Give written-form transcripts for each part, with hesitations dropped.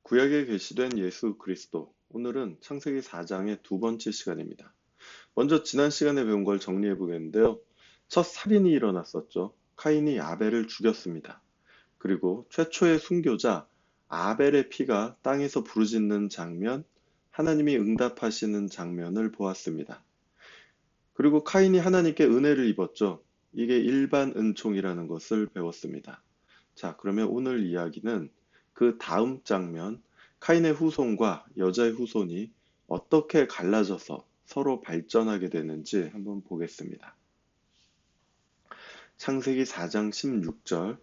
구약에 계시된 예수 그리스도. 오늘은 창세기 4장의 두 번째 시간입니다. 먼저 지난 시간에 배운 걸 정리해 보겠는데요. 첫 살인이 일어났었죠. 카인이 아벨을 죽였습니다. 그리고 최초의 순교자 아벨의 피가 땅에서 부르짖는 장면, 하나님이 응답하시는 장면을 보았습니다. 그리고 카인이 하나님께 은혜를 입었죠. 이게 일반 은총이라는 것을 배웠습니다. 자, 그러면 오늘 이야기는 그 다음 장면, 카인의 후손과 여자의 후손이 어떻게 갈라져서 서로 발전하게 되는지 한번 보겠습니다. 창세기 4장 16절,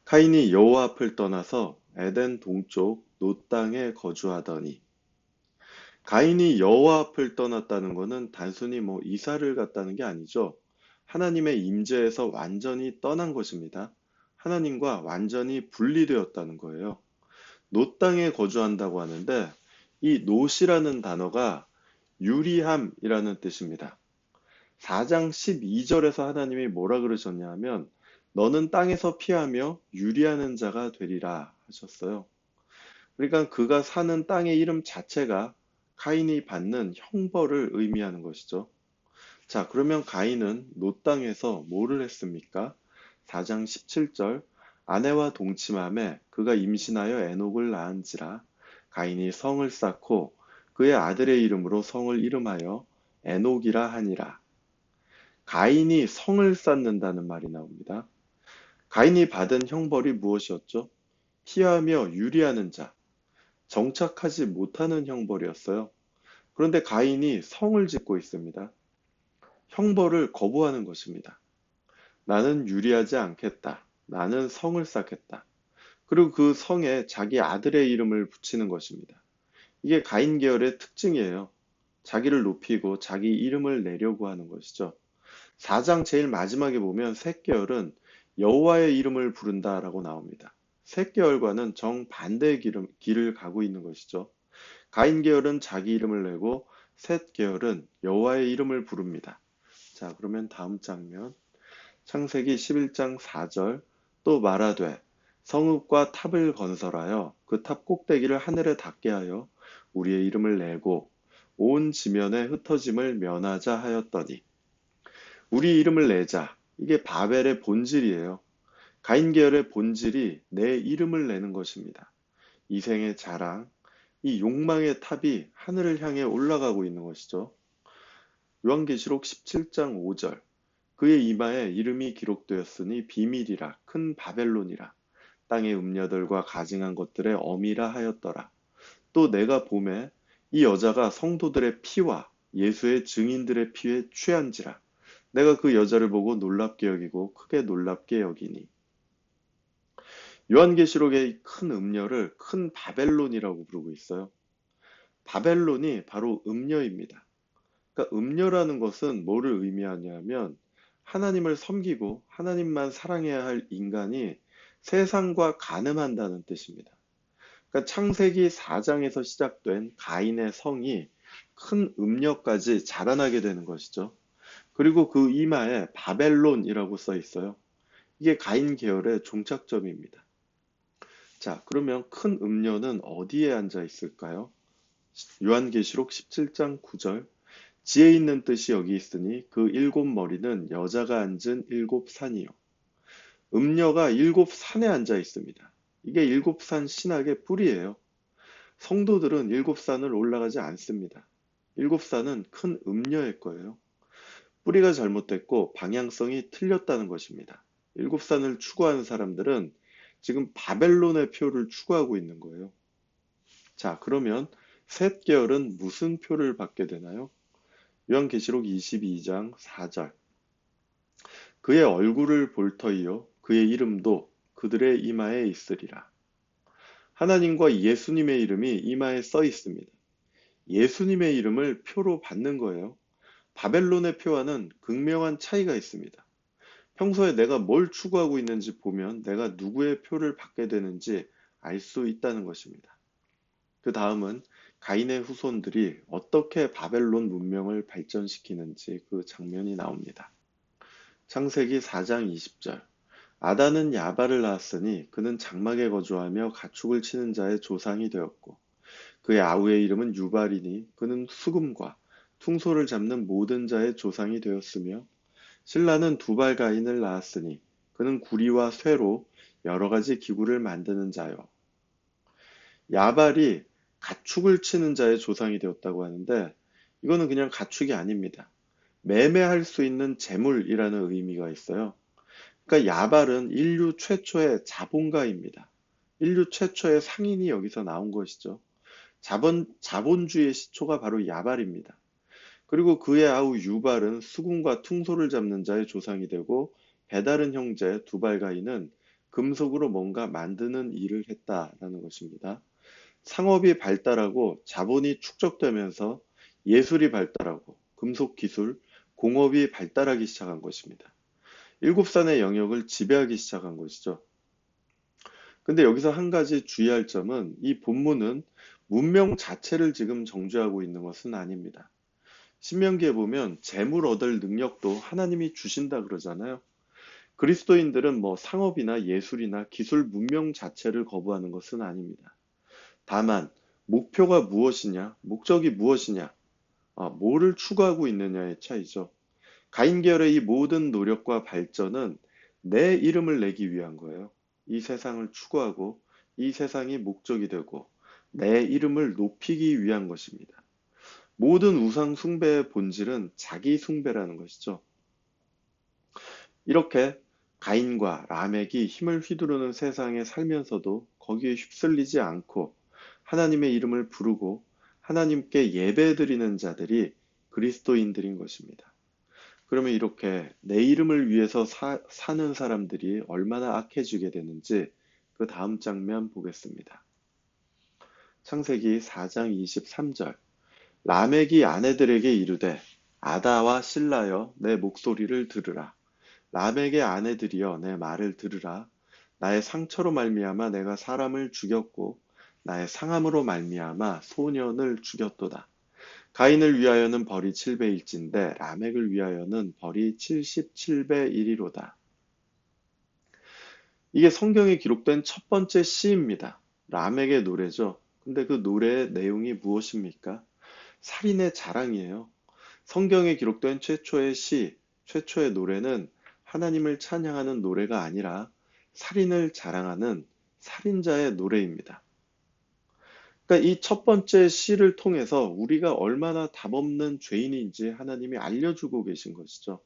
카인이 여호와 앞을 떠나서 에덴 동쪽 노 땅에 거주하더니. 가인이 여호와 앞을 떠났다는 것은 단순히 이사를 갔다는 게 아니죠. 하나님의 임재에서 완전히 떠난 것입니다. 하나님과 완전히 분리되었다는 거예요. 노 땅에 거주한다고 하는데 이 노시라는 단어가 유리함이라는 뜻입니다. 4장 12절에서 하나님이 뭐라 그러셨냐 하면 너는 땅에서 피하며 유리하는 자가 되리라 하셨어요. 그러니까 그가 사는 땅의 이름 자체가 가인이 받는 형벌을 의미하는 것이죠. 자, 그러면 가인은 노 땅에서 뭐를 했습니까? 4장 17절, 아내와 동침함에 그가 임신하여 에녹을 낳은지라. 가인이 성을 쌓고 그의 아들의 이름으로 성을 이름하여 에녹이라 하니라. 가인이 성을 쌓는다는 말이 나옵니다. 가인이 받은 형벌이 무엇이었죠? 피하며 유리하는 자, 정착하지 못하는 형벌이었어요. 그런데 가인이 성을 짓고 있습니다. 형벌을 거부하는 것입니다. 나는 유리하지 않겠다. 나는 성을 쌓겠다. 그리고 그 성에 자기 아들의 이름을 붙이는 것입니다. 이게 가인 계열의 특징이에요. 자기를 높이고 자기 이름을 내려고 하는 것이죠. 4장 제일 마지막에 보면 셋 계열은 여호와의 이름을 부른다라고 나옵니다. 셋 계열과는 정반대의 길을 가고 있는 것이죠. 가인 계열은 자기 이름을 내고 셋 계열은 여호와의 이름을 부릅니다. 자, 그러면 다음 장면. 창세기 11장 4절, 또 말하되 성읍과 탑을 건설하여 그 탑 꼭대기를 하늘에 닿게 하여 우리의 이름을 내고 온 지면에 흩어짐을 면하자 하였더니. 우리 이름을 내자. 이게 바벨의 본질이에요. 가인 계열의 본질이 내 이름을 내는 것입니다. 이생의 자랑, 이 욕망의 탑이 하늘을 향해 올라가고 있는 것이죠. 요한계시록 17장 5절, 그의 이마에 이름이 기록되었으니 비밀이라 큰 바벨론이라 땅의 음녀들과 가증한 것들의 어미라 하였더라. 또 내가 보매 이 여자가 성도들의 피와 예수의 증인들의 피에 취한지라. 내가 그 여자를 보고 놀랍게 여기고 크게 놀랍게 여기니. 요한계시록의 큰 음녀를 큰 바벨론이라고 부르고 있어요. 바벨론이 바로 음녀입니다. 그러니까 음녀라는 것은 뭐를 의미하냐면 하나님을 섬기고 하나님만 사랑해야 할 인간이 세상과 간음한다는 뜻입니다. 그러니까 창세기 4장에서 시작된 가인의 성이 큰 음녀까지 자라나게 되는 것이죠. 그리고 그 이마에 바벨론이라고 써 있어요. 이게 가인 계열의 종착점입니다. 자, 그러면 큰 음녀는 어디에 앉아 있을까요? 요한계시록 17장 9절, 지혜 있는 뜻이 여기 있으니 그 일곱 머리는 여자가 앉은 일곱 산이요. 음녀가 일곱 산에 앉아 있습니다. 이게 일곱 산 신학의 뿌리예요. 성도들은 일곱 산을 올라가지 않습니다. 일곱 산은 큰 음녀일 거예요. 뿌리가 잘못됐고 방향성이 틀렸다는 것입니다. 일곱 산을 추구하는 사람들은 지금 바벨론의 표를 추구하고 있는 거예요. 자, 그러면 셋 계열은 무슨 표를 받게 되나요? 요한계시록 22장 4절, 그의 얼굴을 볼 터이요 그의 이름도 그들의 이마에 있으리라. 하나님과 예수님의 이름이 이마에 써 있습니다. 예수님의 이름을 표로 받는 거예요. 바벨론의 표와는 극명한 차이가 있습니다. 평소에 내가 뭘 추구하고 있는지 보면 내가 누구의 표를 받게 되는지 알 수 있다는 것입니다. 그 다음은 가인의 후손들이 어떻게 바벨론 문명을 발전시키는지 그 장면이 나옵니다. 창세기 4장 20절, 아다는 야발을 낳았으니 그는 장막에 거주하며 가축을 치는 자의 조상이 되었고 그의 아우의 이름은 유발이니 그는 수금과 퉁소를 잡는 모든 자의 조상이 되었으며 실라는 두발가인을 낳았으니 그는 구리와 쇠로 여러 가지 기구를 만드는 자요. 야발이 가축을 치는 자의 조상이 되었다고 하는데 이거는 그냥 가축이 아닙니다. 매매할 수 있는 재물이라는 의미가 있어요. 그러니까 야발은 인류 최초의 자본가입니다. 인류 최초의 상인이 여기서 나온 것이죠. 자본주의의 시초가 바로 야발입니다. 그리고 그의 아우 유발은 수금과 퉁소를 잡는 자의 조상이 되고 배다른 형제 두발가인은 금속으로 뭔가 만드는 일을 했다라는 것입니다. 상업이 발달하고 자본이 축적되면서 예술이 발달하고 금속 기술, 공업이 발달하기 시작한 것입니다. 일곱 산의 영역을 지배하기 시작한 것이죠. 근데 여기서 한 가지 주의할 점은 이 본문은 문명 자체를 지금 정죄하고 있는 것은 아닙니다. 신명기에 보면 재물 얻을 능력도 하나님이 주신다 그러잖아요. 그리스도인들은 뭐 상업이나 예술이나 기술 문명 자체를 거부하는 것은 아닙니다. 다만 목표가 무엇이냐, 목적이 무엇이냐, 뭐를 추구하고 있느냐의 차이죠. 가인 계열의 이 모든 노력과 발전은 내 이름을 내기 위한 거예요. 이 세상을 추구하고 이 세상이 목적이 되고 내 이름을 높이기 위한 것입니다. 모든 우상 숭배의 본질은 자기 숭배라는 것이죠. 이렇게 가인과 라멕이 힘을 휘두르는 세상에 살면서도 거기에 휩쓸리지 않고 하나님의 이름을 부르고 하나님께 예배드리는 자들이 그리스도인들인 것입니다. 그러면 이렇게 내 이름을 위해서 사는 사람들이 얼마나 악해지게 되는지 그 다음 장면 보겠습니다. 창세기 4장 23절. 라멕이 아내들에게 이르되 아다와 실라여 내 목소리를 들으라. 라멕의 아내들이여 내 말을 들으라. 나의 상처로 말미암아 내가 사람을 죽였고 나의 상함으로 말미암아 소년을 죽였도다. 가인을 위하여는 벌이 7배일진데 라멕을 위하여는 벌이 77배 일이로다. 이게 성경에 기록된 첫 번째 시입니다. 라멕의 노래죠. 근데 그 노래의 내용이 무엇입니까? 살인의 자랑이에요. 성경에 기록된 최초의 시, 최초의 노래는 하나님을 찬양하는 노래가 아니라 살인을 자랑하는 살인자의 노래입니다. 그러니까 이 첫 번째 시를 통해서 우리가 얼마나 답없는 죄인인지 하나님이 알려주고 계신 것이죠.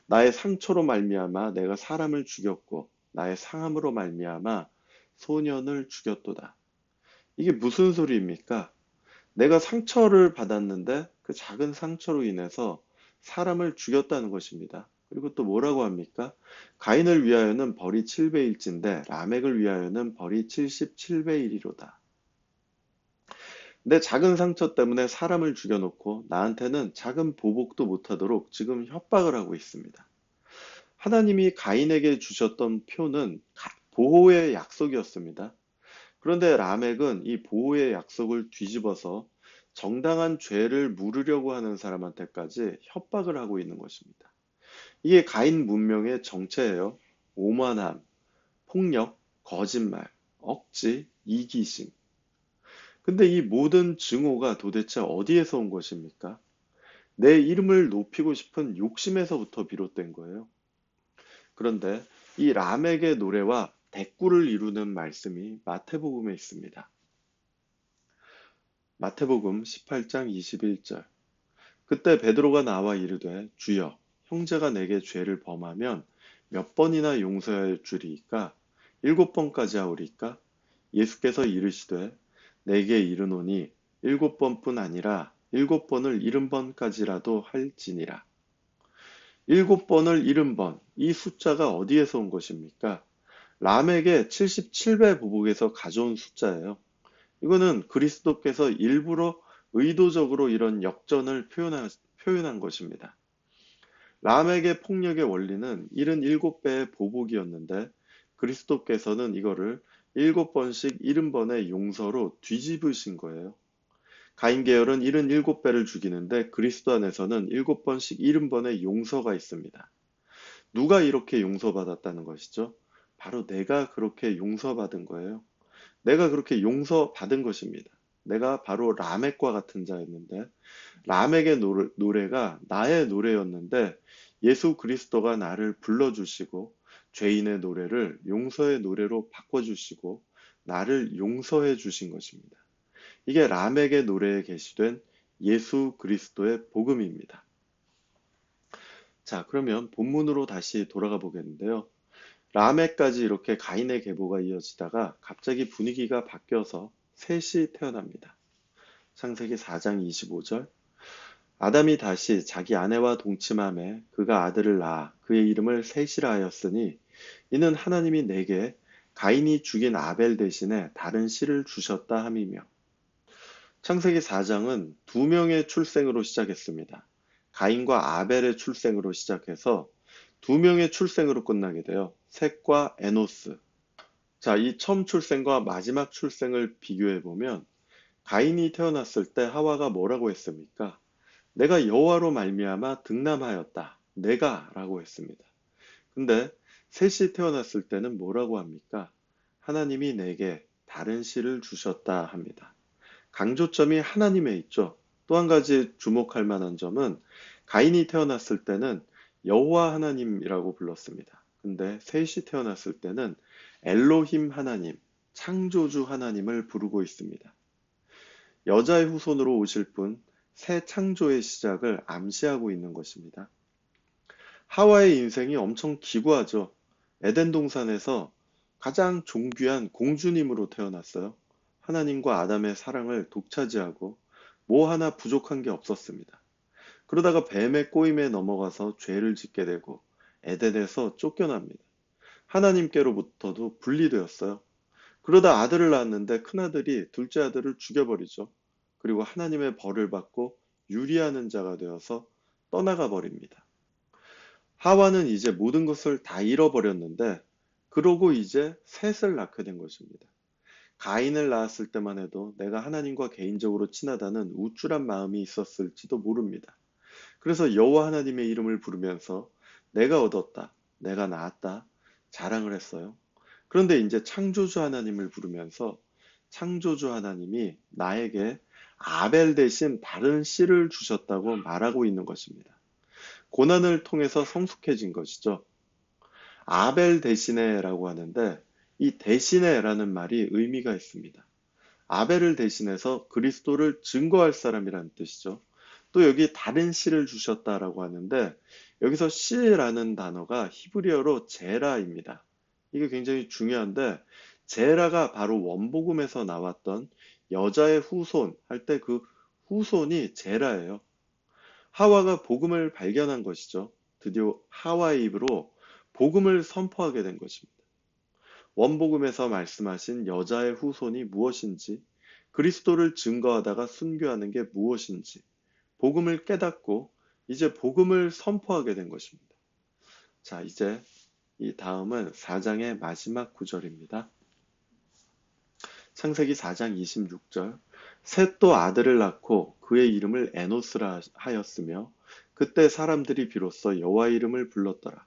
나의 상처로 말미암아 내가 사람을 죽였고 나의 상함으로 말미암아 소년을 죽였도다. 이게 무슨 소리입니까? 내가 상처를 받았는데 그 작은 상처로 인해서 사람을 죽였다는 것입니다. 그리고 또 뭐라고 합니까? 가인을 위하여는 벌이 7배일진데 라멕을 위하여는 벌이 77배이리로다. 내 작은 상처 때문에 사람을 죽여놓고 나한테는 작은 보복도 못하도록 지금 협박을 하고 있습니다. 하나님이 가인에게 주셨던 표는 보호의 약속이었습니다. 그런데 라멕은 이 보호의 약속을 뒤집어서 정당한 죄를 물으려고 하는 사람한테까지 협박을 하고 있는 것입니다. 이게 가인 문명의 정체예요. 오만함, 폭력, 거짓말, 억지, 이기심. 근데 이 모든 증오가 도대체 어디에서 온 것입니까? 내 이름을 높이고 싶은 욕심에서부터 비롯된 거예요. 그런데 이 라멕의 노래와 대꾸를 이루는 말씀이 마태복음에 있습니다. 마태복음 18장 21절. 그때 베드로가 나와 이르되 주여 형제가 내게 죄를 범하면 몇 번이나 용서할 줄이니까 7번까지 하오리까? 예수께서 이르시되 내게 이르노니 7번뿐 아니라 7번을 70번까지라도 할지니라. 7번을 70번, 이 숫자가 어디에서 온 것입니까? 람에게 77배 보복에서 가져온 숫자예요. 이거는 그리스도께서 일부러 의도적으로 이런 역전을 표현한 것입니다. 람에게 폭력의 원리는 77배의 보복이었는데 그리스도께서는 이거를 7번씩 70번의 용서로 뒤집으신 거예요. 가인 계열은 77배를 죽이는데 그리스도 안에서는 7번씩 70번의 용서가 있습니다. 누가 이렇게 용서받았다는 것이죠? 바로 내가 그렇게 용서받은 거예요. 내가 그렇게 용서받은 것입니다. 내가 바로 라멕과 같은 자였는데, 라멕의 노래가 나의 노래였는데, 예수 그리스도가 나를 불러주시고, 죄인의 노래를 용서의 노래로 바꿔주시고, 나를 용서해 주신 것입니다. 이게 라멕의 노래에 게시된 예수 그리스도의 복음입니다. 자, 그러면 본문으로 다시 돌아가 보겠는데요. 라멕까지 이렇게 가인의 계보가 이어지다가 갑자기 분위기가 바뀌어서 셋이 태어납니다. 창세기 4장 25절. 아담이 다시 자기 아내와 동침함에 그가 아들을 낳아 그의 이름을 셋이라 하였으니 이는 하나님이 내게 가인이 죽인 아벨 대신에 다른 씨를 주셨다 함이며. 창세기 4장은 두 명의 출생으로 시작했습니다. 가인과 아벨의 출생으로 시작해서 두 명의 출생으로 끝나게 돼요. 셋과 에노스. 자, 이 처음 출생과 마지막 출생을 비교해 보면 가인이 태어났을 때 하와가 뭐라고 했습니까? 내가 여호와로 말미암아 등남하였다. 내가라고 했습니다. 근데 셋이 태어났을 때는 뭐라고 합니까? 하나님이 내게 다른 씨를 주셨다 합니다. 강조점이 하나님에 있죠. 또 한 가지 주목할 만한 점은 가인이 태어났을 때는 여호와 하나님이라고 불렀습니다. 근데 셋이 태어났을 때는 엘로힘 하나님, 창조주 하나님을 부르고 있습니다. 여자의 후손으로 오실 분, 새 창조의 시작을 암시하고 있는 것입니다. 하와의 인생이 엄청 기구하죠. 에덴 동산에서 가장 존귀한 공주님으로 태어났어요. 하나님과 아담의 사랑을 독차지하고 뭐 하나 부족한 게 없었습니다. 그러다가 뱀의 꼬임에 넘어가서 죄를 짓게 되고 에덴에서 쫓겨납니다. 하나님께로부터도 분리되었어요. 그러다 아들을 낳았는데 큰아들이 둘째 아들을 죽여버리죠. 그리고 하나님의 벌을 받고 유리하는 자가 되어서 떠나가 버립니다. 하와는 이제 모든 것을 다 잃어버렸는데 그러고 이제 셋을 낳게 된 것입니다. 가인을 낳았을 때만 해도 내가 하나님과 개인적으로 친하다는 우쭐한 마음이 있었을지도 모릅니다. 그래서 여호와 하나님의 이름을 부르면서 내가 얻었다, 내가 낳았다 자랑을 했어요. 그런데 이제 창조주 하나님을 부르면서 창조주 하나님이 나에게 아벨 대신 다른 씨를 주셨다고 말하고 있는 것입니다. 고난을 통해서 성숙해진 것이죠. 아벨 대신에라고 하는데 이 대신에라는 말이 의미가 있습니다. 아벨을 대신해서 그리스도를 증거할 사람이라는 뜻이죠. 또 여기 다른 씨를 주셨다라고 하는데 여기서 씨라는 단어가 히브리어로 제라입니다. 이게 굉장히 중요한데 제라가 바로 원복음에서 나왔던 여자의 후손 할 때 그 후손이 제라예요. 하와가 복음을 발견한 것이죠. 드디어 하와의 입으로 복음을 선포하게 된 것입니다. 원복음에서 말씀하신 여자의 후손이 무엇인지, 그리스도를 증거하다가 순교하는 게 무엇인지, 복음을 깨닫고 이제 복음을 선포하게 된 것입니다. 자, 이제 이 다음은 4장의 마지막 구절입니다. 창세기 4장 26절. 셋도 아들을 낳고 그의 이름을 에노스라 하였으며 그때 사람들이 비로소 여호와 이름을 불렀더라.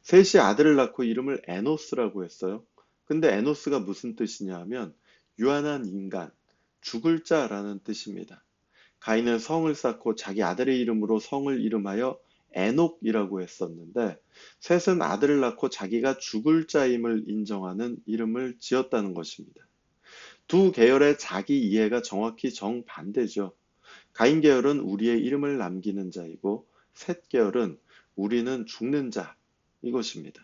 셋이 아들을 낳고 이름을 에노스라고 했어요. 근데 에노스가 무슨 뜻이냐 하면 유한한 인간, 죽을 자라는 뜻입니다. 가인은 성을 쌓고 자기 아들의 이름으로 성을 이름하여 에녹이라고 했었는데 셋은 아들을 낳고 자기가 죽을 자임을 인정하는 이름을 지었다는 것입니다. 두 계열의 자기 이해가 정확히 정반대죠. 가인 계열은 우리의 이름을 남기는 자이고 셋 계열은 우리는 죽는 자 이것입니다.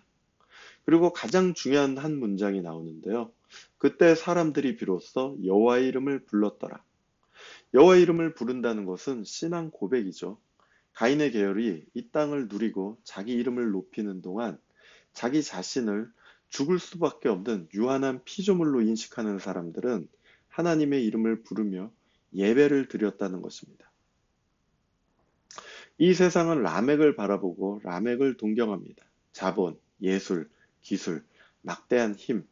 그리고 가장 중요한 한 문장이 나오는데요. 그때 사람들이 비로소 여호와의 이름을 불렀더라. 여호와의 이름을 부른다는 것은 신앙 고백이죠. 가인의 계열이 이 땅을 누리고 자기 이름을 높이는 동안 자기 자신을 죽을 수밖에 없는 유한한 피조물로 인식하는 사람들은 하나님의 이름을 부르며 예배를 드렸다는 것입니다. 이 세상은 라멕을 바라보고 라멕을 동경합니다. 자본, 예술, 기술, 막대한 힘,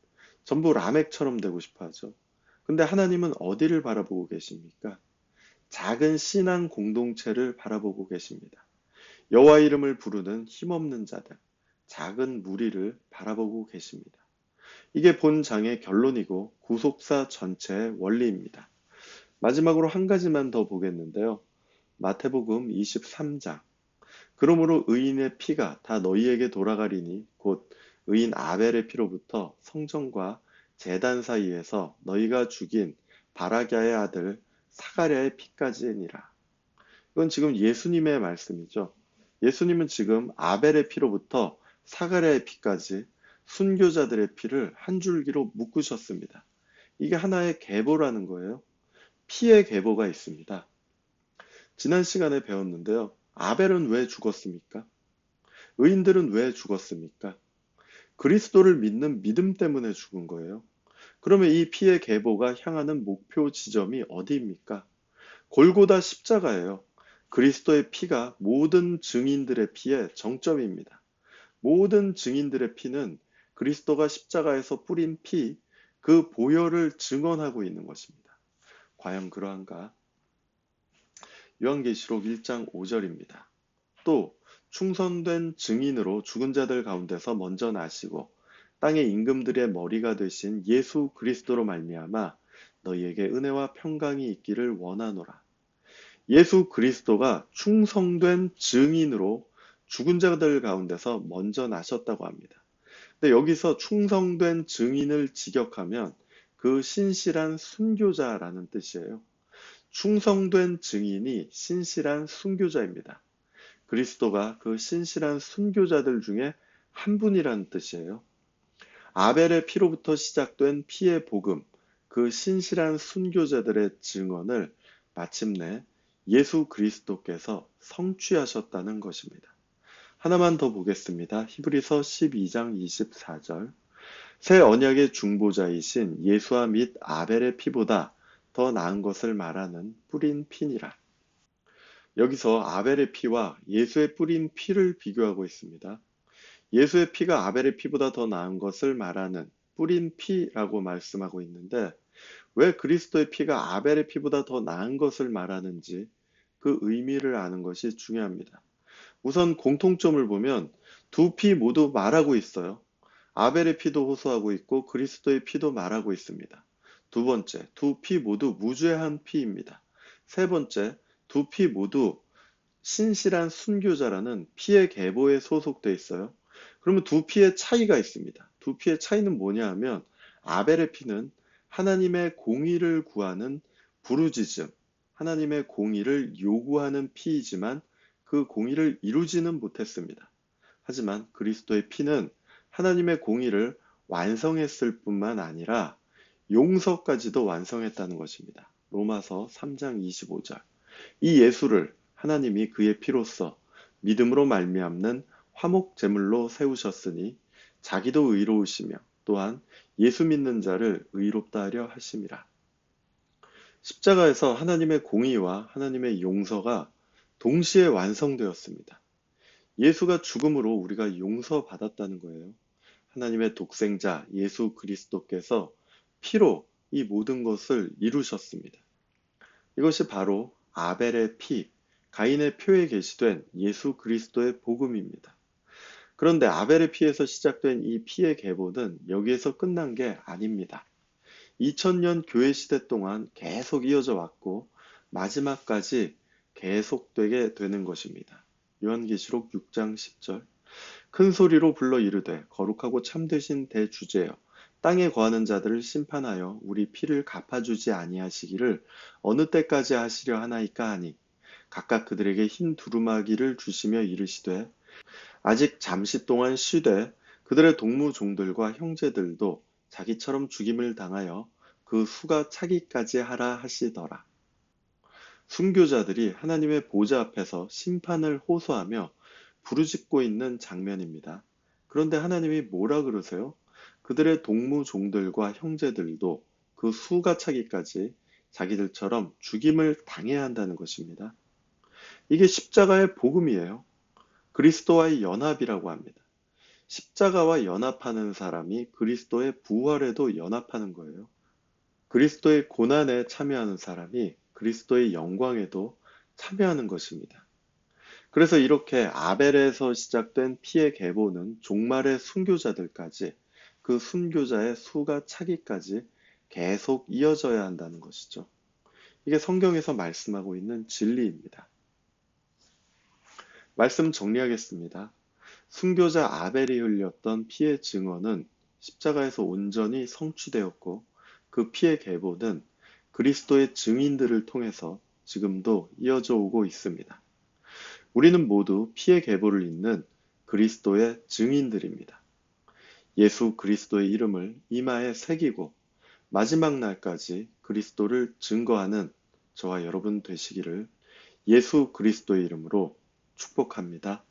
전부 라멕처럼 되고 싶어 하죠. 근데 하나님은 어디를 바라보고 계십니까? 작은 신앙 공동체를 바라보고 계십니다. 여호와 이름을 부르는 힘없는 자들, 작은 무리를 바라보고 계십니다. 이게 본 장의 결론이고 구속사 전체의 원리입니다. 마지막으로 한 가지만 더 보겠는데요. 마태복음 23장. 그러므로 의인의 피가 다 너희에게 돌아가리니 곧 의인 아벨의 피로부터 성전과 제단 사이에서 너희가 죽인 바라꺄의 아들 사가랴의 피까지니라. 이건 지금 예수님의 말씀이죠. 예수님은 지금 아벨의 피로부터 사가랴의 피까지 순교자들의 피를 한 줄기로 묶으셨습니다. 이게 하나의 계보라는 거예요. 피의 계보가 있습니다. 지난 시간에 배웠는데요. 아벨은 왜 죽었습니까? 의인들은 왜 죽었습니까? 그리스도를 믿는 믿음 때문에 죽은 거예요. 그러면 이 피의 계보가 향하는 목표 지점이 어디입니까? 골고다 십자가예요. 그리스도의 피가 모든 증인들의 피의 정점입니다. 모든 증인들의 피는 그리스도가 십자가에서 뿌린 피, 그 보혈을 증언하고 있는 것입니다. 과연 그러한가? 요한계시록 1장 5절입니다. 또 충성된 증인으로 죽은 자들 가운데서 먼저 나시고 땅의 임금들의 머리가 되신 예수 그리스도로 말미암아 너희에게 은혜와 평강이 있기를 원하노라. 예수 그리스도가 충성된 증인으로 죽은 자들 가운데서 먼저 나셨다고 합니다. 근데 여기서 충성된 증인을 직역하면 그 신실한 순교자라는 뜻이에요. 충성된 증인이 신실한 순교자입니다. 그리스도가 그 신실한 순교자들 중에 한 분이라는 뜻이에요. 아벨의 피로부터 시작된 피의 복음, 그 신실한 순교자들의 증언을 마침내 예수 그리스도께서 성취하셨다는 것입니다. 하나만 더 보겠습니다. 히브리서 12장 24절. 새 언약의 중보자이신 예수와 및 아벨의 피보다 더 나은 것을 말하는 뿌린 피니라. 여기서 아벨의 피와 예수의 뿌린 피를 비교하고 있습니다. 예수의 피가 아벨의 피보다 더 나은 것을 말하는 뿌린 피라고 말씀하고 있는데 왜 그리스도의 피가 아벨의 피보다 더 나은 것을 말하는지 그 의미를 아는 것이 중요합니다. 우선 공통점을 보면 두 피 모두 말하고 있어요. 아벨의 피도 호소하고 있고 그리스도의 피도 말하고 있습니다. 두 번째, 두 피 모두 무죄한 피입니다. 세 번째, 두 피 모두 신실한 순교자라는 피의 계보에 소속돼 있어요. 그러면 두 피의 차이가 있습니다. 두 피의 차이는 뭐냐 하면 아벨의 피는 하나님의 공의를 구하는 부르짖음, 하나님의 공의를 요구하는 피이지만 그 공의를 이루지는 못했습니다. 하지만 그리스도의 피는 하나님의 공의를 완성했을 뿐만 아니라 용서까지도 완성했다는 것입니다. 로마서 3장 25절. 이 예수를 하나님이 그의 피로써 믿음으로 말미암는 화목 제물로 세우셨으니 자기도 의로우시며 또한 예수 믿는 자를 의롭다 하려 하심이라. 십자가에서 하나님의 공의와 하나님의 용서가 동시에 완성되었습니다. 예수가 죽음으로 우리가 용서받았다는 거예요. 하나님의 독생자 예수 그리스도께서 피로 이 모든 것을 이루셨습니다. 이것이 바로 아벨의 피, 가인의 표에 게시된 예수 그리스도의 복음입니다. 그런데 아벨의 피에서 시작된 이 피의 계보는 여기에서 끝난 게 아닙니다. 2000년 교회 시대 동안 계속 이어져 왔고 마지막까지 계속되게 되는 것입니다. 요한계시록 6장 10절. 큰 소리로 불러 이르되 거룩하고 참되신 대주제여 땅에 거하는 자들을 심판하여 우리 피를 갚아주지 아니하시기를 어느 때까지 하시려 하나이까 하니 각각 그들에게 흰 두루마기를 주시며 이르시되 아직 잠시 동안 쉬되 그들의 동무종들과 형제들도 자기처럼 죽임을 당하여 그 수가 차기까지 하라 하시더라. 순교자들이 하나님의 보좌 앞에서 심판을 호소하며 부르짖고 있는 장면입니다. 그런데 하나님이 뭐라 그러세요? 그들의 동무종들과 형제들도 그 수가 차기까지 자기들처럼 죽임을 당해야 한다는 것입니다. 이게 십자가의 복음이에요. 그리스도와의 연합이라고 합니다. 십자가와 연합하는 사람이 그리스도의 부활에도 연합하는 거예요. 그리스도의 고난에 참여하는 사람이 그리스도의 영광에도 참여하는 것입니다. 그래서 이렇게 아벨에서 시작된 피의 계보는 종말의 순교자들까지 그 순교자의 수가 차기까지 계속 이어져야 한다는 것이죠. 이게 성경에서 말씀하고 있는 진리입니다. 말씀 정리하겠습니다. 순교자 아벨이 흘렸던 피의 증언은 십자가에서 온전히 성취되었고 그 피의 계보는 그리스도의 증인들을 통해서 지금도 이어져 오고 있습니다. 우리는 모두 피의 계보를 잇는 그리스도의 증인들입니다. 예수 그리스도의 이름을 이마에 새기고 마지막 날까지 그리스도를 증거하는 저와 여러분 되시기를 예수 그리스도의 이름으로 축복합니다.